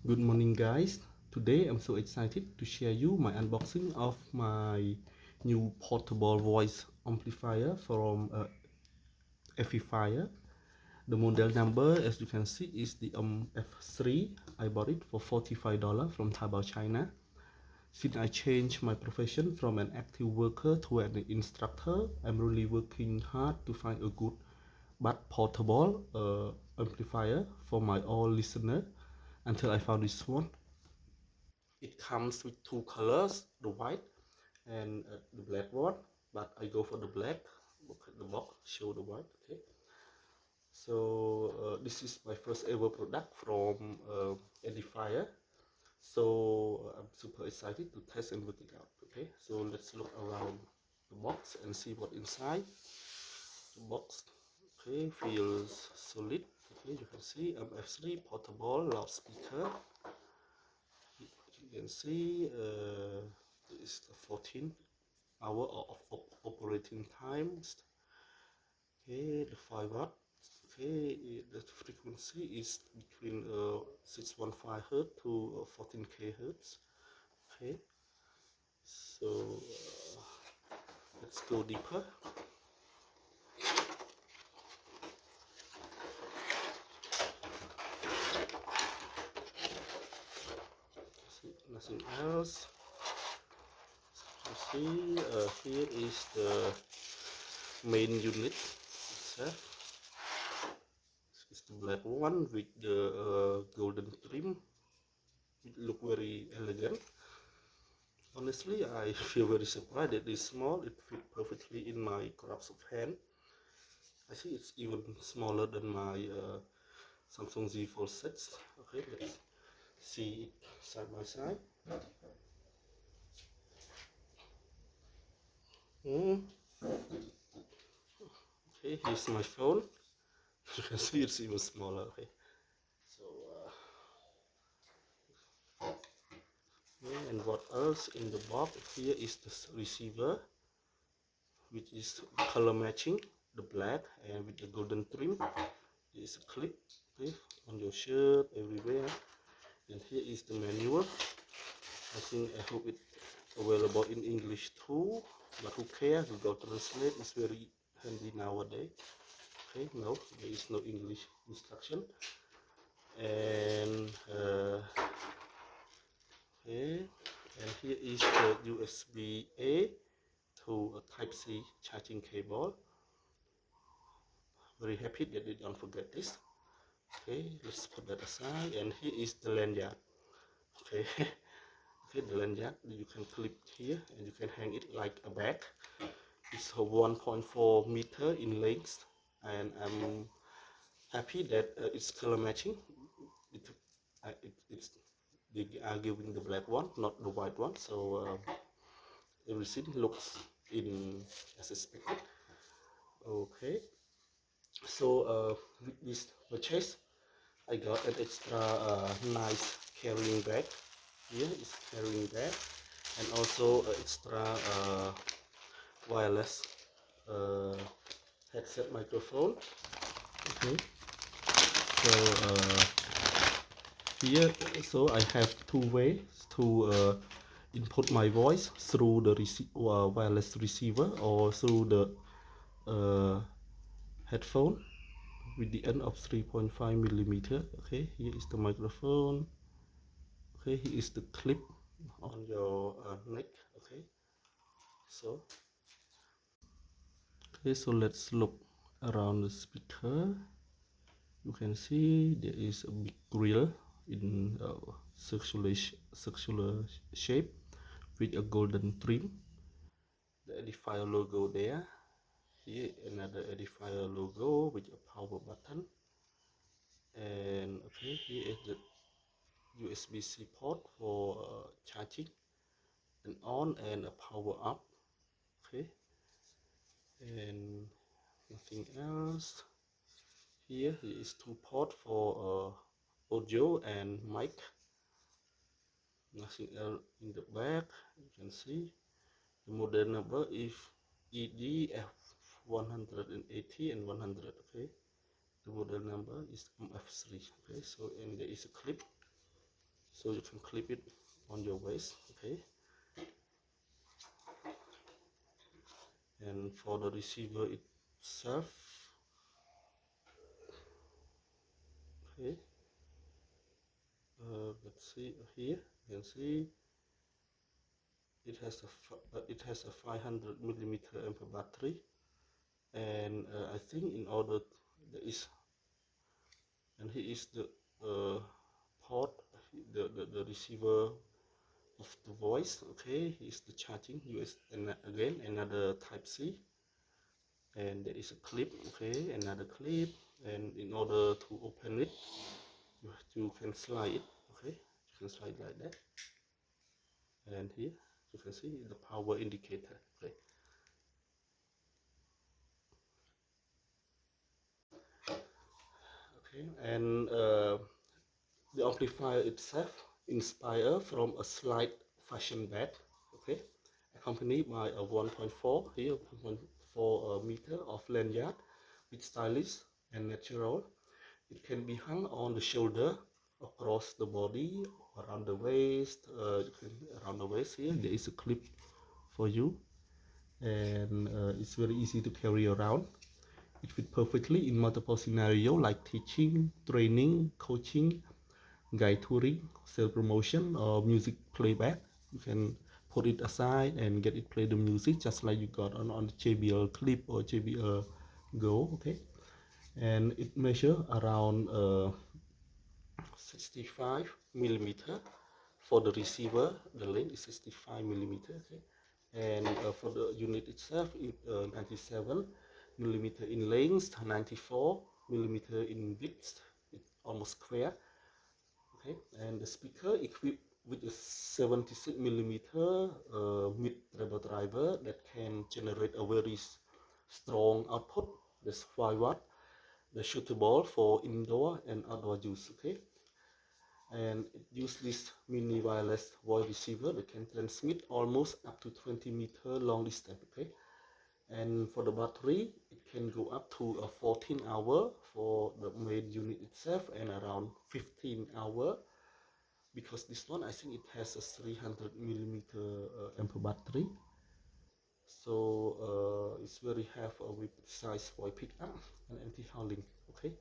Good morning guys. Today I'm so excited to share you my unboxing of my new portable voice amplifier from EDIFIER. The model number, as you can see, is the F3. I bought it for $45 from Taobao China. Since I changed my profession from an active worker to an instructor, I'm really working hard to find a good but portable amplifier for my all listener until I found this one. It comes with two colors, the white and the black one, but I go for the black. Look at the box, show the white. Okay, so this is my first ever product from EDIFIER, so I'm super excited to test and work it out. Okay, so let's look around the box and see what inside the box. Okay, feels solid. Okay, you can see F3 portable loudspeaker. You can see it's 14 hour of operating times. Okay, the 5 watt. Okay, the frequency is between 615 hertz to 14k hertz. Okay, so let's go deeper. Nothing else. You see, here is the main unit itself. It's the black one with the golden trim. It look very elegant. Honestly, I feel very surprised that it's small. It fits perfectly in my grasp of hand. I think it's even smaller than my Samsung Z Fold 6. Okay, let's see it side by side. Okay, here's my phone. You can see it's even smaller. Okay, so and what else in the box? Here is the receiver, which is color matching, the black and with the golden trim. There is a clip, okay, on your shirt everywhere. And here is the manual. I hope it's available in English too, but who cares? Google Translate is very handy nowadays. Okay, no, there is no English instruction. And okay, and here is the USB-A to a Type-C charging cable. Very happy that they don't forget this. Okay, let's put that aside. And here is the lanyard. Okay. Okay, the lanyard you can clip here and you can hang it like a bag. It's 1.4 meter in length, and I'm happy that it's color matching. They are giving the black one, not the white one, so everything looks in as expected. Okay, so with this purchase, I got an extra nice carrying bag. Here is carrying bag, and also extra wireless headset microphone. Okay, so here, so I have two ways to input my voice through the wireless receiver or through the headphone with the end of 3.5 millimeter. Okay, here is the microphone. Okay, here is the clip on your neck. Okay, so let's look around the speaker. You can see there is a big grill in circular shape with a golden trim. The EDIFIER logo there. Here another EDIFIER logo with a power button. And okay, here is the USB-C port for charging and on and a power up. Okay, and nothing else. Here is two port for audio and mic. Nothing else in the back. You can see the model number is EDF180100 and 100. Okay, the model number is MF3. Okay, so and there is a clip so you can clip it on your waist. Okay, and for the receiver itself, okay, let's see here. You can see it has a 500 millimeter ampere battery, and I think in order there is, and here is the port, the receiver of the voice. Okay, here's the charging US, and again another type C, and there is a clip. Okay, another clip, and in order to open it, you can slide it. Okay, you can slide like that, and here you can see the power indicator. Okay, and the amplifier itself inspired from a slight fashion bag. Okay, accompanied by a 1.4 here, 1.4 meter of lanyard with stylish and natural. It can be hung on the shoulder, across the body, around the waist. Around the waist here there is a clip for you, and it's very easy to carry around. It fits perfectly in multiple scenarios like teaching, training, coaching, guide touring, self promotion, or music playback. You can put it aside and get it play the music just like you got on the JBL Clip or JBL Go. Okay, and it measures around 65 millimeter for the receiver. The length is 65 millimeter. Okay, and for the unit itself, 97 millimeter in length, 94 millimeter in width. It's almost square. Okay, and the speaker equipped with a 76 millimeter mid treble driver that can generate a very strong output. That's 5 watt. That's suitable for indoor and outdoor use. Okay, and it uses this mini wireless voice receiver that can transmit almost up to 20 meter long distance. Okay, and for the battery, it can go up to a 14 hour for the main unit itself, and around 15 hour, because this one I think it has a 300 millimeter ampere battery, so it's very have a very precise voice pickup and anti-howling. Okay,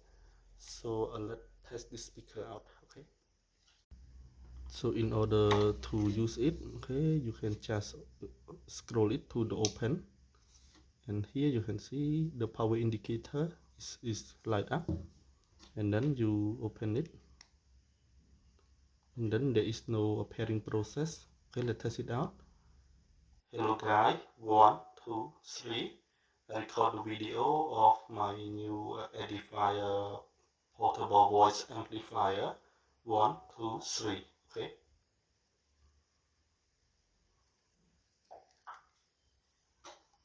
so let's test this speaker out. Okay, so in order to use it, okay, you can just scroll it to the open, and here you can see the power indicator is light up, and then you open it, and then there is no pairing process. Okay, let's test it out. Hello guys, 1, 2, 3. I record the video of my new EDIFIER portable voice amplifier. 1, 2, 3. Okay.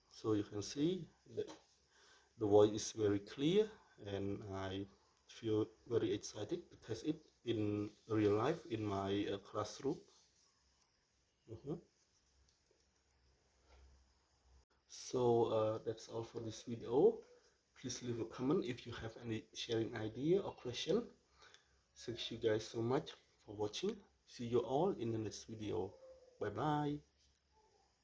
So you can see that the voice is very clear, and I feel very excited to test it in real life in my classroom. So that's all for this video. Please leave a comment if you have any sharing idea or question. Thank you guys so much for watching. See you all in the next video. Bye bye.